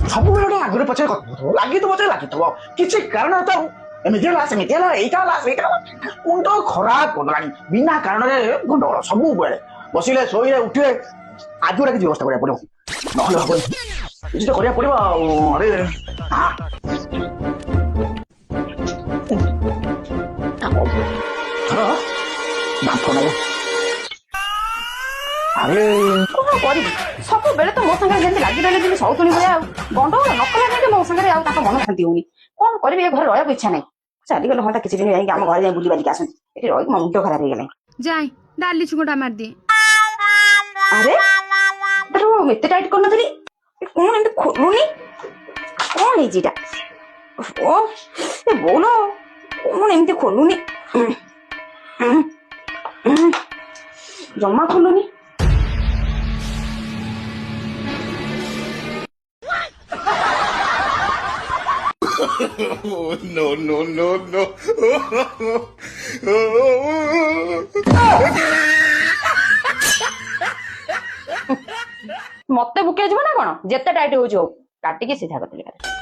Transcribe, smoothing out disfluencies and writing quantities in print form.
ସବୁବେଳେ ଗୋଟେ ଆଗରେ ପଛରେ କଥା ଲାଗିଥିବ କିଛି କାରଣ ତ ଏମିତି ହେଲା ସେମିତି ହେଲା ଏଇଟା ହେଲା ମୁଣ୍ଡ ଖରାପ କରିଦେଲାଣି ବିନା କାରଣରେ ଗଣ୍ଡଗୋଳ ସବୁବେଳେ ବସିଲେ ଶୋଇଲେ ଉଠିଲେ ଆଜି ଗୋଟେ କିଛି ବ୍ୟବସ୍ଥା କରିବାକୁ ପଡିବ ନହେଲେ ହବନି କିଛି ତ କରିବାକୁ ପଡିବ ଆଉ ଆରେ ଆରେ କଣ କରିବି ସବୁବେଳେ ତ ମୋ ସାଙ୍ଗରେ ଯେମିତି ଲାଗି ରହିଲେ ଯେମିତି ସଉତୁଣୀ ଭଳିଆ ଆଉ ଗଣ୍ଡଗୋଳ ନ କଲା ଯାଇକି ମୋ ସାଙ୍ଗରେ ଆଉ ତାଙ୍କ ମନ ଶାନ୍ତି ହଉନି କଣ କରିବି ଏ ଘରେ ରହିବାକୁ ଇଚ୍ଛା ନାହିଁ ଚାଲିଗଲେ ହୁଅନ୍ତା କିଛି ଦିନ ଯାଇକି ଆମ ଘରେ ଯାଇ ବୁଲି ବାଲିକି ଆସନ୍ତି ଏଠି ରହିକି ମୋ ମୁଣ୍ଡ ଖରାପ ହେଇଗଲାଣି ଯାଏ ଡାଲି ଛୁଙ୍କଟା ମାରିଦିଏ ଆରେ ଏତେ ଟାଇଟ୍ କରିନଥିଲି କଣ ଏମିତି ଖୋଲୁନି କଣ ହେଇଛି ଏଇଟା ଓ ବୋଉଲ କଣ ଏମିତି ଖୋଲୁନି ଜମା ଖୋଲୁନି No, no, no, no. ମତେ ବୁକେଇ ଯିବ ନା କଣ ଯେତେ ଟାଇଟ୍ ହଉଛି ହଉ କାଟିକି ସିଧା କରିଦେଲି